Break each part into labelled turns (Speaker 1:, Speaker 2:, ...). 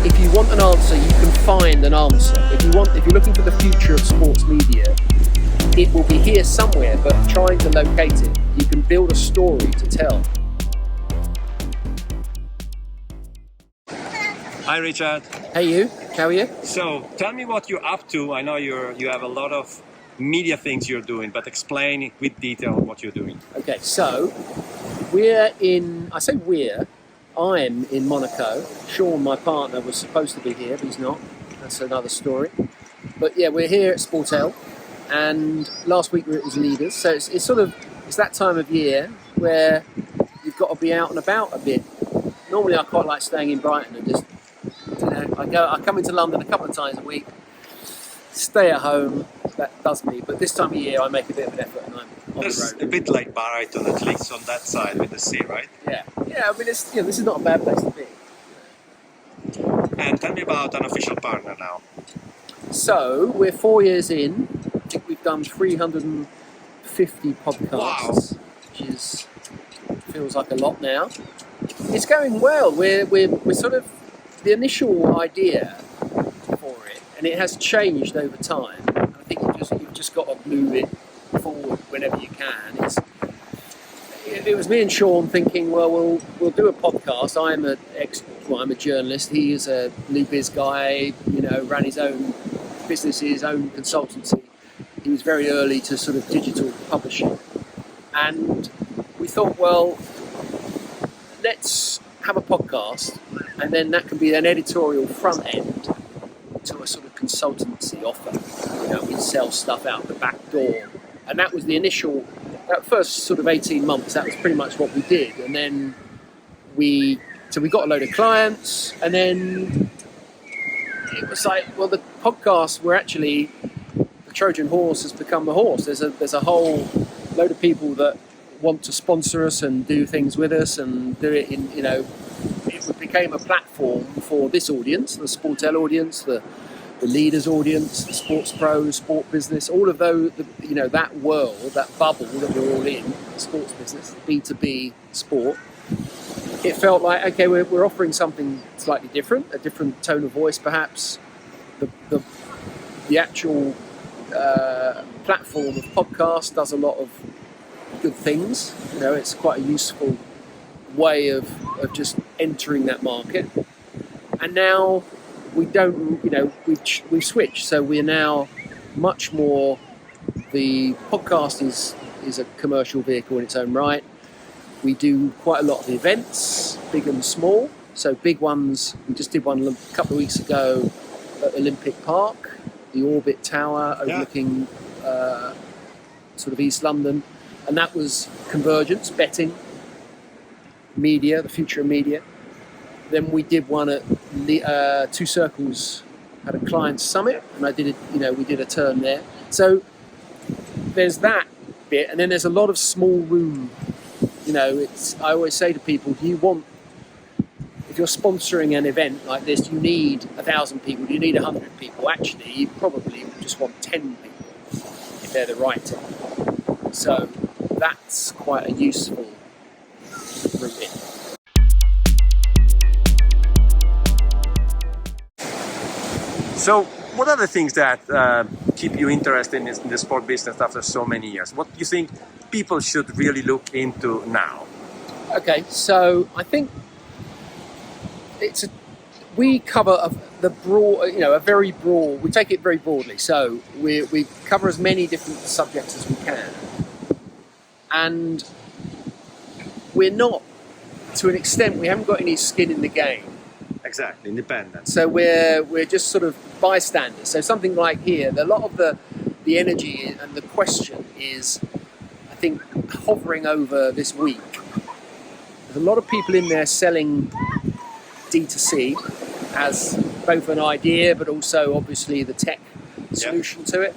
Speaker 1: if you want an answer, you can find an answer. If you're looking for the future of sports media, it will be here somewhere, but trying to locate it, you can build a story to tell.
Speaker 2: Hi Richard.
Speaker 1: Hey you, how are you?
Speaker 2: So tell me what you're up to. I know you have a lot of media things you're doing, but explain with detail what you're doing.
Speaker 1: Okay, so I'm in Monaco. Sean, my partner, was supposed to be here, but he's not. That's another story. But yeah, we're here at Sportel, and last week it was Leaders. So it's that time of year where you've got to be out and about a bit. Normally I quite like staying in Brighton and just, I come into London a couple of times a week, stay at home. That does me, but this time of year I make a bit of an effort and I'm on the road.
Speaker 2: A bit like Brighton, at least on that side with the sea, right?
Speaker 1: Yeah. I mean, this is not a bad place to be.
Speaker 2: And tell me about Unofficial partner now.
Speaker 1: So we're 4 years in. I think we've done 350 podcasts, which feels like a lot now. It's going well. We're sort of the initial idea for it, and it has changed over time. I think you've just got to move it forward whenever you can. It was me and Sean thinking, well, we'll do a podcast. I'm a journalist. He is a new biz guy. Ran his own business, his own consultancy. He was very early to sort of digital publishing, and we thought, well, let's have a podcast, and then that can be an editorial front end to a sort of consultancy offer. We sell stuff out the back door, and that was the initial. That first sort of 18 months, that was pretty much what we did, and then we got a load of clients, and then it was like, well, the podcast, the Trojan horse has become the horse. There's a whole load of people that want to sponsor us and do things with us and do it in, it became a platform for this audience, the Sportel audience, the Leaders audience, the Sports Pros, Sport Business, all of those, that world, that bubble that we're all in, sports business, B2B sport. It felt like, okay, we're offering something slightly different, a different tone of voice perhaps. The actual platform of podcast does a lot of good things. It's quite a useful way of just entering that market. And now we don't, we've switched. So we're now much more, the podcast is a commercial vehicle in its own right. We do quite a lot of the events, big and small. So big ones, we just did one a couple of weeks ago at Olympic Park, the Orbit Tower overlooking sort of East London. And that was convergence, betting, media, the future of media. Then we did one at Two Circles, had a client summit, and we did a turn there. So there's that bit, and then there's a lot of small room. I always say to people, if you're sponsoring an event like this, you need 1,000 people, you need 100 people. Actually, you probably just want 10 people if they're the right team. So that's quite a useful route in.
Speaker 2: So what are the things that keep you interested in the sport business after so many years? What do you think people should really look into now? Okay,
Speaker 1: so I think we cover the broad, a very broad. We take it very broadly. So we cover as many different subjects as we can, and we're not, to an extent, we haven't got any skin in the game.
Speaker 2: Exactly, independent.
Speaker 1: So we're just sort of bystanders. So something like here, a lot of the energy and the question is, I think, hovering over this week. There's a lot of people in there selling D2C as both an idea, but also obviously the tech solution to it.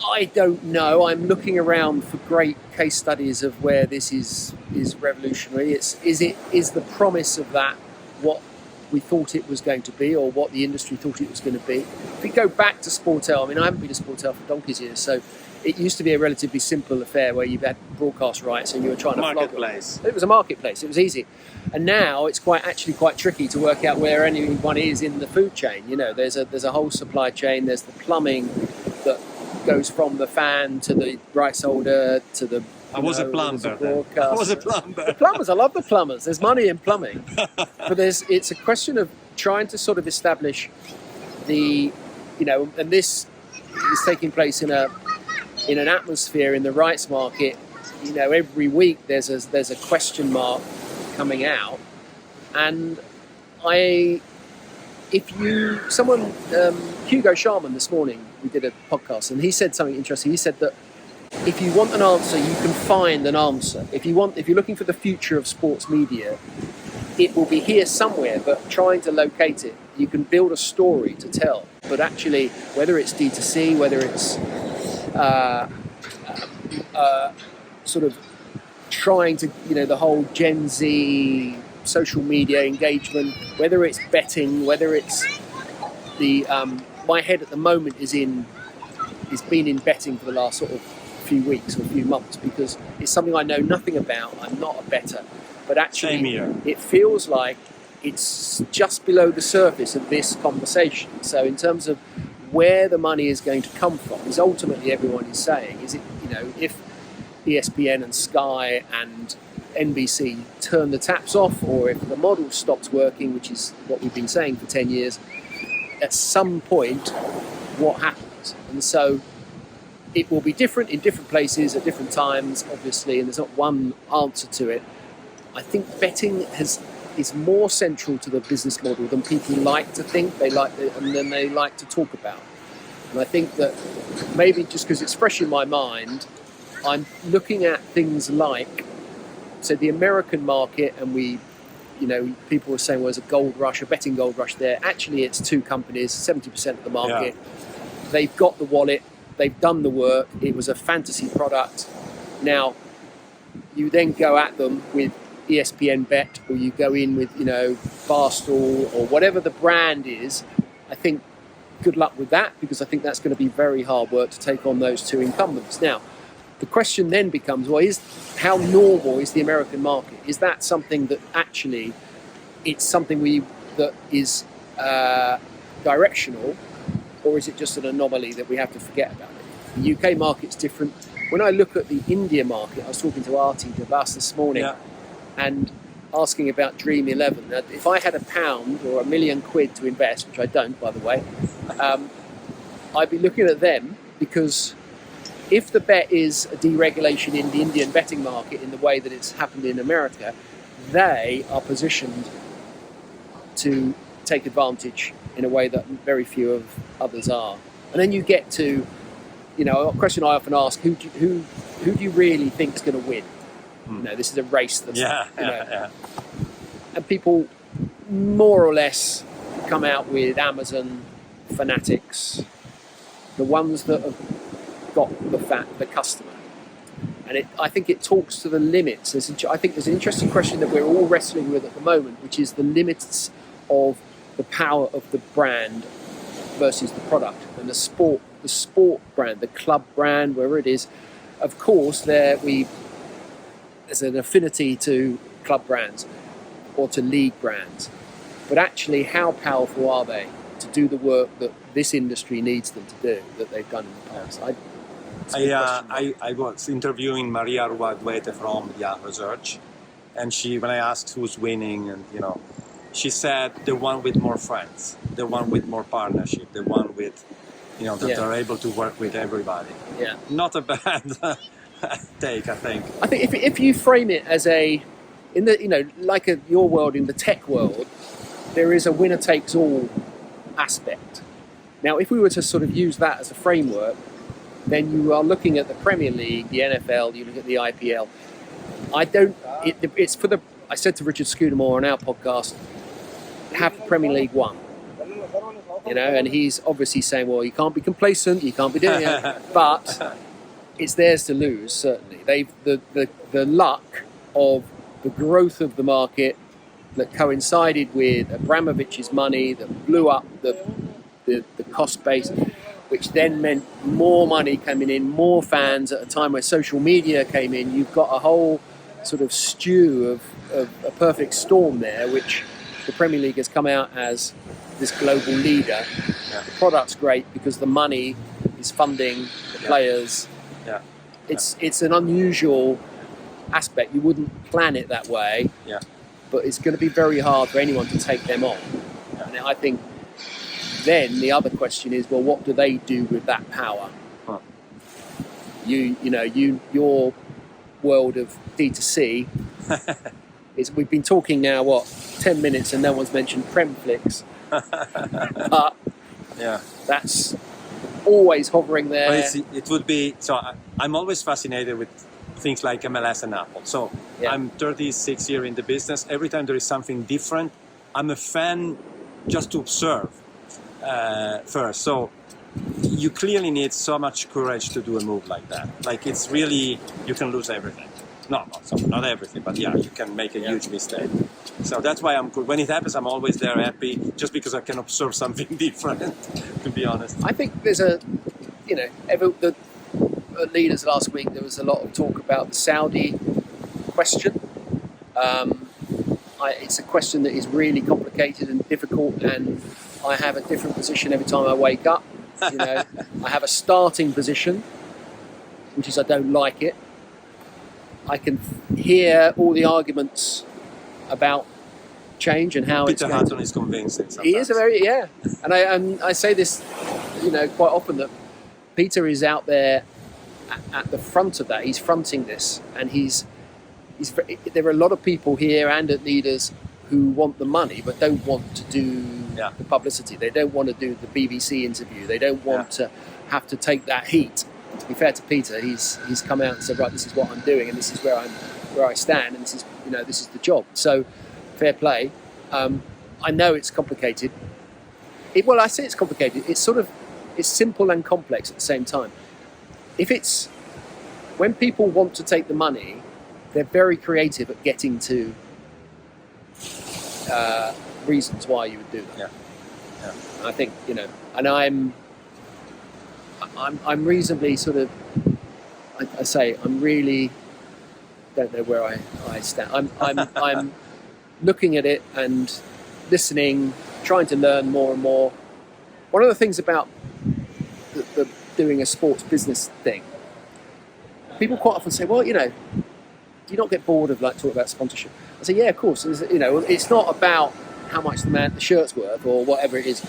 Speaker 1: I don't know. I'm looking around for great case studies of where this is revolutionary. Is the promise of that what we thought it was going to be, or what the industry thought it was going to be? If we go back to Sportel, I haven't been to Sportel for donkey's years, so it used to be a relatively simple affair where you had broadcast rights and you were trying to
Speaker 2: Marketplace.
Speaker 1: flog it. It was a marketplace. It was easy. And now it's actually quite tricky to work out where anyone is in the food chain. You know, there's a whole supply chain. There's the plumbing that goes from the fan to the rights holder to the.
Speaker 2: I was a plumber. The
Speaker 1: plumbers. I love the plumbers. There's money in plumbing, but it's a question of trying to sort of establish the, you know, and this is taking place in an atmosphere in the rights market. You know, every week there's a question mark coming out, and Hugo Sharman this morning, we did a podcast, and he said something interesting. He said that if you want an answer, you can find an answer. If you're looking for the future of sports media, it will be here somewhere, but trying to locate it, you can build a story to tell. But actually, whether it's D2C, whether it's sort of trying to, you know, the whole Gen Z social media engagement, whether it's betting, whether it's the my head at the moment is been in betting for the last sort of few weeks or few months, because it's something I know nothing about. I'm not a bettor, but actually it feels like it's just below the surface of this conversation. So in terms of where the money is going to come from, is ultimately everyone is saying, is it, you know, if ESPN and Sky and NBC turn the taps off, or if the model stops working, which is what we've been saying for 10 years, at some point, what happens? And so it will be different in different places at different times, obviously, and there's not one answer to it. I think betting is more central to the business model than people like to think, and then they like to talk about. And I think that maybe just because it's fresh in my mind, I'm looking at things like, so the American market, and people were saying, well, there's a betting gold rush there. Actually, it's two companies, 70% of the market. Yeah. They've got the wallet. They've done the work. It was a fantasy product. Now, you then go at them with ESPN Bet, or you go in with, you know, Barstool or whatever the brand is. I think good luck with that, because I think that's going to be very hard work to take on those two incumbents. Now, the question then becomes, well, how normal is the American market? Is that something that actually it's something that is directional, or is it just an anomaly that we have to forget about it? The UK market's different. When I look at the India market, I was talking to Artie Devas this morning, and asking about Dream 11. Now, if I had £1 or £1 million to invest, which I don't, by the way, I'd be looking at them, because if the bet is a deregulation in the Indian betting market in the way that it's happened in America, they are positioned to take advantage in a way that very few of others are. And then you get to, you know, a question I often ask, who do you really think is going to win? You know, this is a race that's, and people more or less come out with Amazon, Fanatics, the ones that have got the customer. And I think it talks to the limits. I think there's an interesting question that we're all wrestling with at the moment, which is the limits of the power of the brand versus the product. And the sport brand, the club brand, wherever it is, of course, there's an affinity to club brands or to league brands. But actually, how powerful are they to do the work that this industry needs them to do, that they've done in the past?
Speaker 2: I was interviewing Maria Ruaduete from Yahoo Research, and when I asked who's winning, and you know, she said the one with more friends, the one with more partnership, the one with, you know, that are able to work with everybody. Yeah, not a bad take, I think. I think
Speaker 1: if you frame it as your world, in the tech world, there is a winner takes all aspect. Now, if we were to sort of use that as a framework, then you are looking at the Premier League, the NFL, you look at the IPL. I said to Richard Scudamore on our podcast, have the Premier League won. You know, and he's obviously saying, well, you can't be complacent, you can't be doing it, but it's theirs to lose, certainly. The luck of the growth of the market that coincided with Abramovich's money that blew up the cost base. which then meant more money coming in, more fans at a time where social media came in. You've got a whole sort of stew of a perfect storm there, which the Premier League has come out as this global leader.
Speaker 2: Yeah.
Speaker 1: The product's great because the money is funding the players.
Speaker 2: Yeah.
Speaker 1: It's an unusual aspect. You wouldn't plan it that way.
Speaker 2: Yeah.
Speaker 1: But it's going to be very hard for anyone to take them on.
Speaker 2: Yeah.
Speaker 1: And I think then the other question is, well, what do they do with that power?
Speaker 2: Huh.
Speaker 1: Your world of D2C is, we've been talking now, 10 minutes and no one's mentioned Premflix. But
Speaker 2: Yeah.
Speaker 1: that's always hovering there.
Speaker 2: But it would be, so I'm always fascinated with things like MLS and Apple. So I'm 36 years in the business. Every time there is something different, I'm a fan just to observe first. So you clearly need so much courage to do a move like that. Like, it's really, you can lose everything. Not everything, but yeah, you can make a huge mistake. So that's why when it happens, I'm always there happy, just because I can observe something different, to be honest.
Speaker 1: I think there's the leaders last week, there was a lot of talk about the Saudi question. It's a question that is really complicated and difficult, and I have a different position every time I wake up. I have a starting position, which is I don't like it. I can hear all the arguments about change and how
Speaker 2: Peter Hutton is convincing sometimes.
Speaker 1: He is and I say this, quite often, that Peter is out there at the front of that. He's fronting this, and there are a lot of people here and at leaders who want the money but don't want to do the publicity. They don't want to do the BBC interview. They don't want to have to take that heat. To be fair to Peter, he's come out and said, right, this is what I'm doing, and this is where I stand, and this is the job. So fair play. I know it's complicated. I say it's complicated. It's simple and complex at the same time. When people want to take the money, they're very creative at getting to reasons why you would do that.
Speaker 2: Yeah.
Speaker 1: And I think, and I'm reasonably sort of, I say, I'm really, don't know where I stand. I'm looking at it and listening, trying to learn more and more. One of the things about the doing a sports business thing, people quite often say, well, do you not get bored of talking about sponsorship? I say, yeah, of course. It's not about how much the shirt's worth or whatever it is.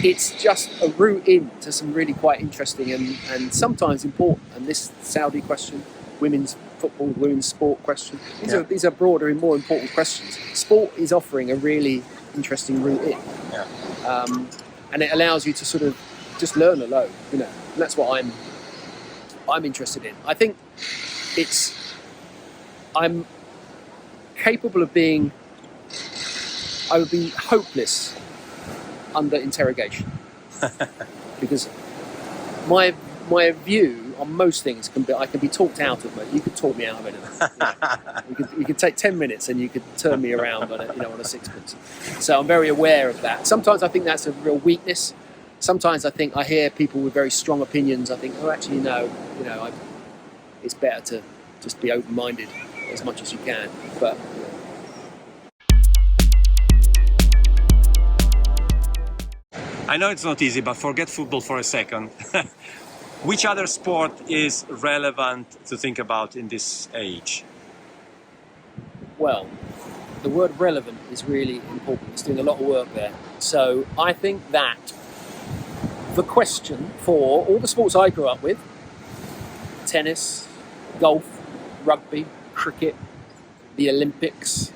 Speaker 1: It's just a route into some really quite interesting and sometimes important. And this Saudi question, women's football, women's sport question, these are broader and more important questions. Sport is offering a really interesting route in.
Speaker 2: Yeah.
Speaker 1: And it allows you to sort of just learn a load, and that's what I'm interested in. I think I'm capable of I would be hopeless under interrogation because my view on most things I can be talked out of it. You could talk me out of anything. You could take 10 minutes and you could turn me around on a sixpence. So I'm very aware of that. Sometimes I think that's a real weakness. Sometimes I think I hear people with very strong opinions. I think, actually no, it's better to just be open-minded as much as you can. But
Speaker 2: I know it's not easy, but forget football for a second. Which other sport is relevant to think about in this age?
Speaker 1: Well, the word relevant is really important. It's doing a lot of work there. So I think that the question for all the sports I grew up with, tennis, golf, rugby, cricket, the Olympics,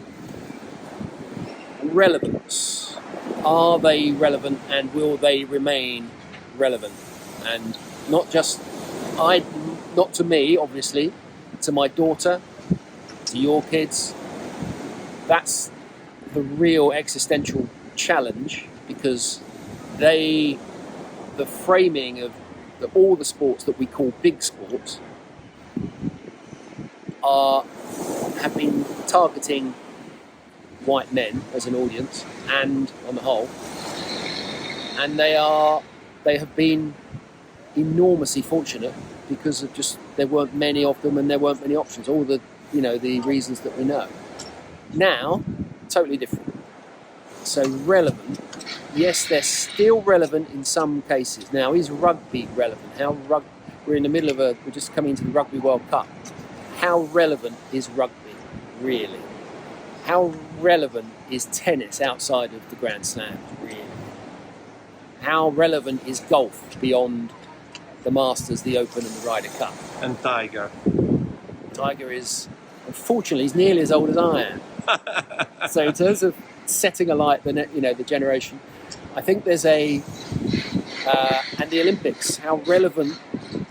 Speaker 1: relevance. Are they relevant and will they remain relevant? And not to me, obviously, to my daughter, to your kids. That's the real existential challenge, because the framing of all the sports that we call big sports have been targeting white men as an audience and on the whole, and they have been enormously fortunate because of just there weren't many of them and there weren't many options. All the the reasons that we know. Now, totally different. So relevant. Yes, they're still relevant in some cases. Now, is rugby relevant? We're in the middle of we're just coming into the Rugby World Cup. How relevant is rugby, really? How relevant is tennis outside of the Grand Slam, really? How relevant is golf beyond the Masters, the Open and the Ryder Cup?
Speaker 2: And Tiger.
Speaker 1: Tiger is, unfortunately, he's nearly as old as I am. So in terms of setting alight the generation, I think there's and the Olympics. How relevant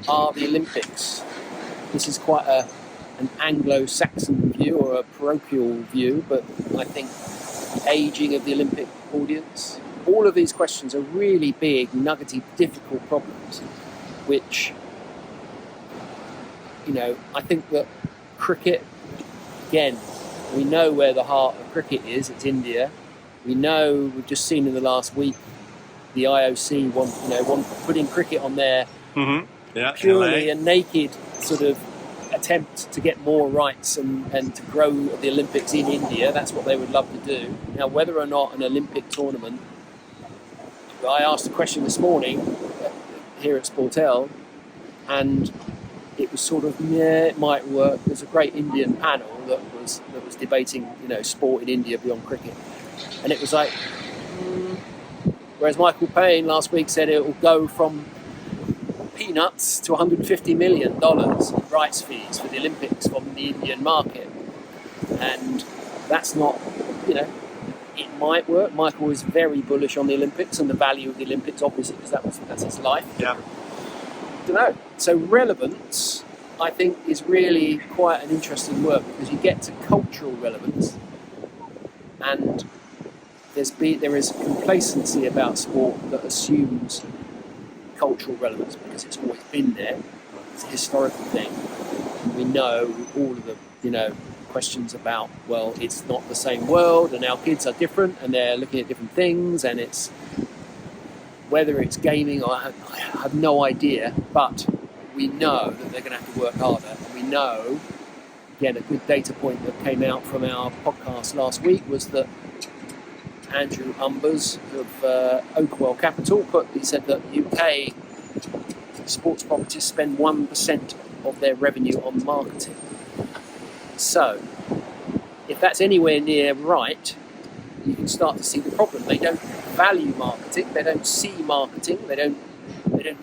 Speaker 1: are the Olympics? This is quite an Anglo-Saxon view or a parochial view, but I think the ageing of the Olympic audience, all of these questions are really big, nuggety, difficult problems, which, I think that cricket, again, we know where the heart of cricket is. It's India. We know, we've just seen in the last week, the IOC want putting cricket on there purely a naked sort of attempt to get more rights and to grow the Olympics in India. That's what they would love to do. Now, whether or not an Olympic tournament, I asked a question this morning here at Sportel, and it was sort of, it might work. There's a great Indian panel that was debating, sport in India beyond cricket. And it was like, whereas Michael Payne last week said it will go from peanuts to $150 million in rights fees for the Olympics from the Indian market. And that's not, it might work. Michael is very bullish on the Olympics and the value of the Olympics, obviously, because that's his life.
Speaker 2: Yeah.
Speaker 1: I don't know. So relevance, I think, is really quite an interesting word because you get to cultural relevance, and there is complacency about sport that assumes cultural relevance because it's always been there. It's a historical thing. And we know all of the, questions about, well, it's not the same world and our kids are different and they're looking at different things, and it's whether it's gaming, I have no idea, but we know that they're going to have to work harder. And we know, again, a good data point that came out from our podcast last week was that Andrew Umbers of Oakwell Capital he said that UK sports properties spend 1% of their revenue on marketing. So, if that's anywhere near right, you can start to see the problem. They don't value marketing, they don't see marketing, they don't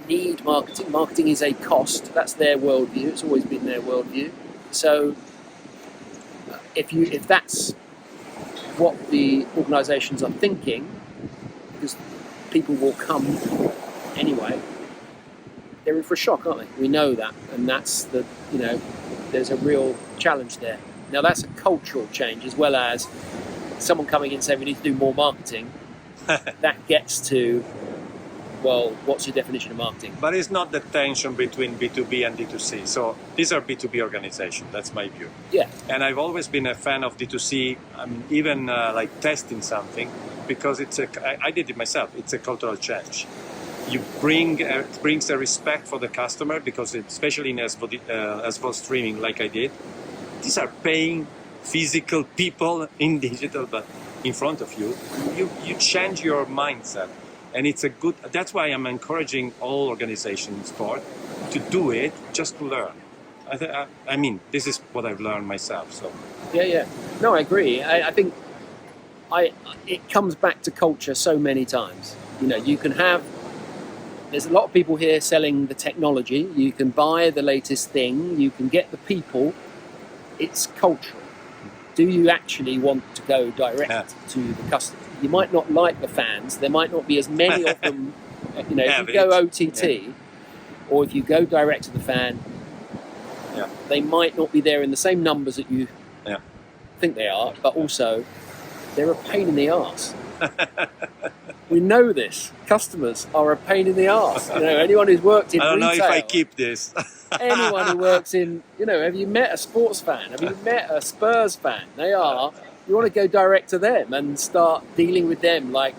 Speaker 1: need marketing. Marketing is a cost. That's their worldview. It's always been their worldview. So, if that's what the organisations are thinking, because people will come anyway, they're in for a shock, aren't they? We know that, and that's there's a real challenge there. Now that's a cultural change as well as someone coming in saying we need to do more marketing. That gets to, well, what's your definition of marketing?
Speaker 2: But it's not the tension between B2B and D2C. So these are B2B organizations. That's my view.
Speaker 1: Yeah.
Speaker 2: And I've always been a fan of D2C, even like testing something, because I did it myself. It's a cultural change. You it brings a respect for the customer, because especially in SVOD streaming, like I did, these are paying physical people in digital, but in front of you. You change your mindset. And that's why I'm encouraging all organizations in sport to do it, just to learn. I mean, this is what I've learned myself. So.
Speaker 1: Yeah. No, I agree. I think it comes back to culture so many times. You can there's a lot of people here selling the technology. You can buy the latest thing. You can get the people. It's cultural. Do you actually want to go direct to the customer? You might not like the fans. There might not be as many of them. If you go OTT, or if you go direct to the fan, they might not be there in the same numbers that you think they are. But also, they're a pain in the arse. We know this. Customers are a pain in the arse. Anyone who's worked in retail.
Speaker 2: I don't know if I keep this.
Speaker 1: Anyone who works in, have you met a sports fan? Have you met a Spurs fan? You want to go direct to them and start dealing with them like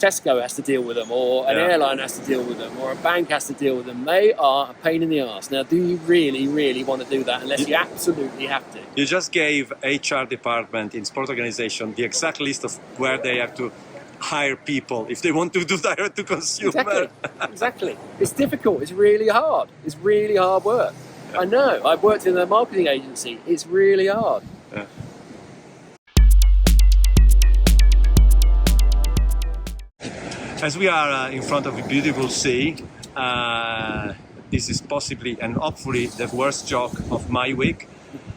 Speaker 1: Tesco has to deal with them, or an airline has to deal with them, or a bank has to deal with them. They are a pain in the arse. Now, do you really, really want to do that unless you absolutely have to?
Speaker 2: You just gave HR department in sport organization the exact list of where they have to hire people if they want to do direct to consumer.
Speaker 1: Exactly. It's difficult. It's really hard. It's really hard work. I know. I've worked in a marketing agency. It's really hard.
Speaker 2: Yeah. As we are in front of a beautiful sea, this is possibly and hopefully the worst joke of my week.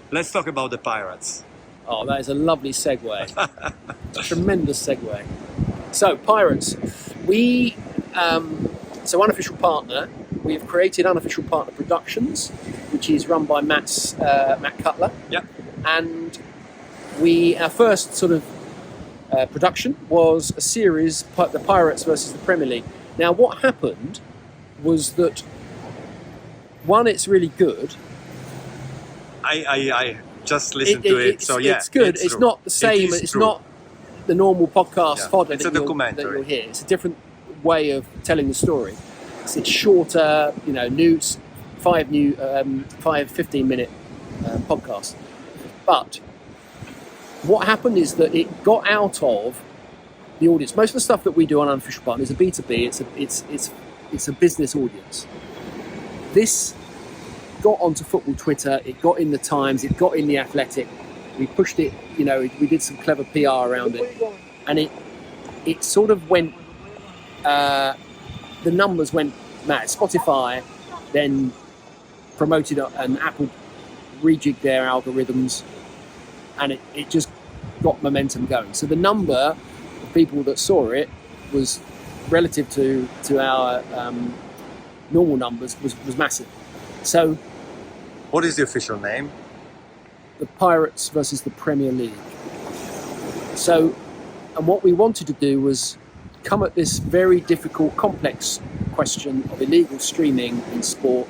Speaker 2: Let's talk about the Pirates.
Speaker 1: Oh, that is a lovely segue. Tremendous segue. So, Pirates, we, so Unofficial Partner, we've created Unofficial Partner Productions, which is run by Matt Cutler.
Speaker 2: Yep.
Speaker 1: And our first sort of production was a series, the Pirates versus the Premier League. Now, what happened was that, one, it's really good.
Speaker 2: I just listened to it, so yeah.
Speaker 1: It's good. It's not the same. It's not the normal podcast fodder that you'll hear. It's a different way of telling the story. It's shorter, news, 15-minute podcasts. But what happened is that it got out of the audience. Most of the stuff that we do on Unofficial Partner is a B2B. It's a business audience. This got onto football Twitter. It got in the Times. It got in the Athletic. We pushed it. We did some clever PR around it, and it sort of went. The numbers went mad. Spotify then promoted and Apple rejigged their algorithms, and it just got momentum going. So the number of people that saw it was relative to our normal numbers was massive. So,
Speaker 2: what is the official name?
Speaker 1: The Pirates versus the Premier League. So, and what we wanted to do was come at this very difficult, complex question of illegal streaming in sport,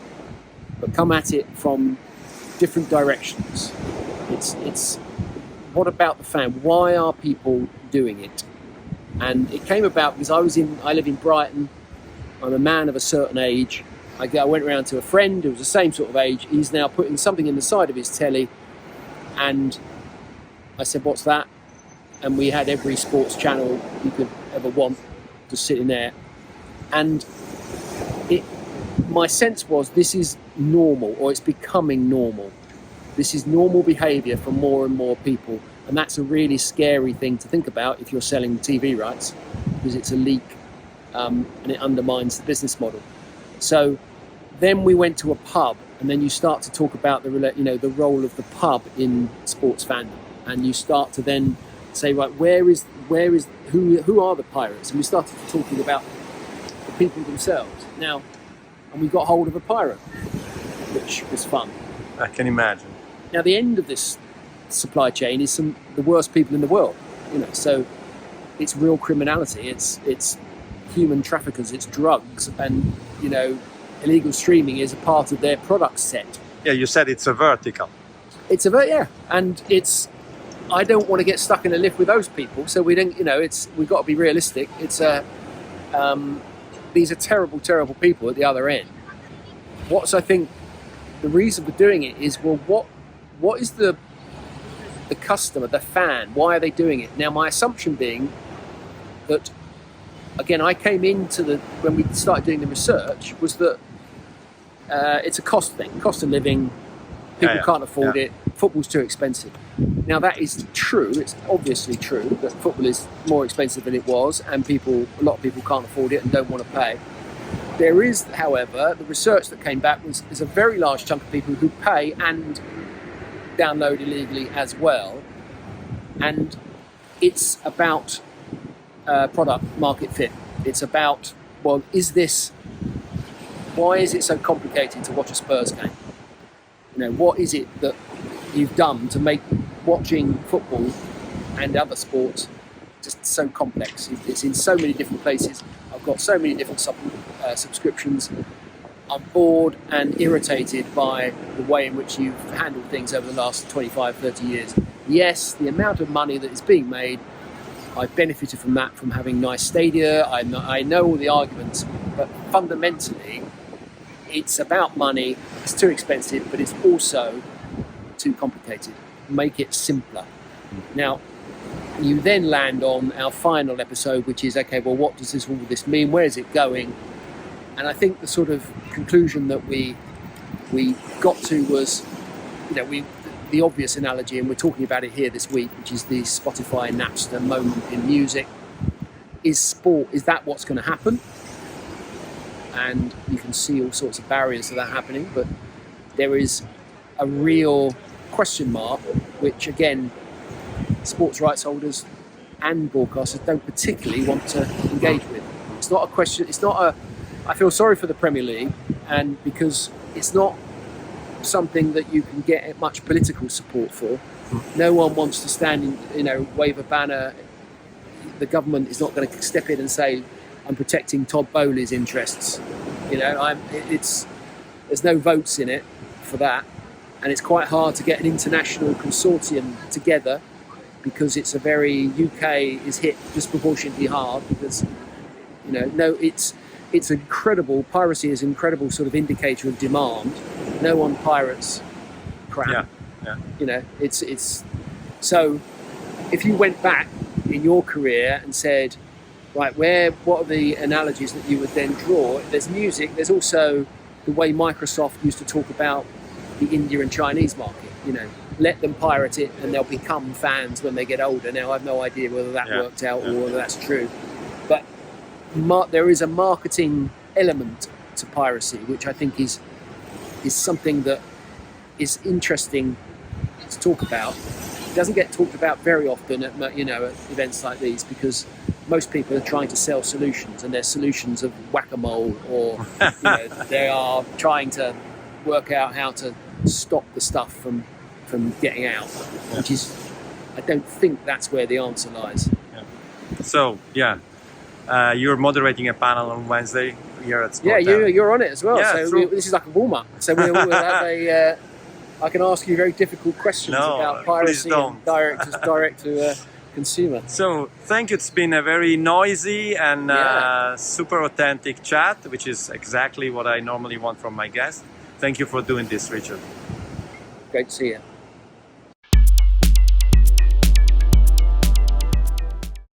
Speaker 1: but come at it from different directions. It's what about the fan? Why are people doing it? And it came about because I live in Brighton. I'm a man of a certain age. I went around to a friend who was the same sort of age. He's now putting something in the side of his telly, and I said, "What's that?" And we had every sports channel you could ever want just sitting there. And my sense was this is normal, or it's becoming normal. This is normal behaviour for more and more people, and that's a really scary thing to think about if you're selling TV rights, because it's a leak and it undermines the business model. So then we went to a pub, and then you start to talk about the role of the pub in sports fandom, and you start to then say, right, who are the Pirates? And we started talking about the people themselves. Now, and we got hold of a pirate, which was fun.
Speaker 2: I can imagine.
Speaker 1: Now, the end of this supply chain is the worst people in the world. So it's real criminality. It's human traffickers. It's drugs, and illegal streaming is a part of their product set.
Speaker 2: Yeah, you said it's a vertical.
Speaker 1: And it's. I don't want to get stuck in a lift with those people. So we don't. We've got to be realistic. It's these are terrible, terrible people at the other end. I think the reason for doing it is, well, what is the customer, the fan? Why are they doing it? Now, my assumption being that, again, I came into when we started doing the research, was that it's a cost thing, cost of living. People can't afford it. Football's too expensive. Now, that is true. It's obviously true that football is more expensive than it was, and a lot of people can't afford it and don't want to pay. There is, however, the research that came back is a very large chunk of people who pay and download illegally as well. And it's about product market fit. It's about, well, why is it so complicated to watch a Spurs game? What is it that you've done to make watching football and other sports just so complex? It's in so many different places. I've got so many different subscriptions. I'm bored and irritated by the way in which you've handled things over the last 25, 30 years. Yes, the amount of money that is being made I've benefited from that, from having nice stadia. I know all the arguments, but fundamentally, it's about money. It's too expensive, but it's also too complicated. Make it simpler. Now, you then land on our final episode, which is, okay, well, what does all this mean? Where is it going? And I think the sort of conclusion that we got to was, the obvious analogy, and we're talking about it here this week, which is the Spotify Napster moment in music. Is that what's going to happen? And you can see all sorts of barriers to that happening, but there is a real question mark, which again, sports rights holders and broadcasters don't particularly want to engage with. It's not a question, I feel sorry for the Premier League, and because it's not something that you can get much political support for. No one wants to stand in, wave a banner. The government is not going to step in and say, I'm protecting Todd Bowley's interests. There's no votes in it for that. And it's quite hard to get an international consortium together, because UK is hit disproportionately hard, because, it's incredible. Piracy is an incredible sort of indicator of demand. No one pirates crap.
Speaker 2: Yeah.
Speaker 1: It's so if you went back in your career and said, right, what are the analogies that you would then draw? There's music. There's also the way Microsoft used to talk about the India and Chinese market. Let them pirate it and they'll become fans when they get older. Now, I have no idea whether that worked out or whether that's true. But there is a marketing element to piracy, which I think is something that is interesting to talk about. It doesn't get talked about very often at events like these, because most people are trying to sell solutions, and they're solutions of whack-a-mole, or they are trying to work out how to stop the stuff from getting out, which is, I don't think that's where the answer lies.
Speaker 2: So you're moderating a panel on Wednesday here at Sport.
Speaker 1: Yeah, you're on it as well.
Speaker 2: Yeah,
Speaker 1: so this is like a warm-up. So we'll have I can ask you very difficult questions about piracy and direct to consumer.
Speaker 2: So thank you. It's been a very noisy and super authentic chat, which is exactly what I normally want from my guests. Thank you for doing this, Richard.
Speaker 1: Great to see you.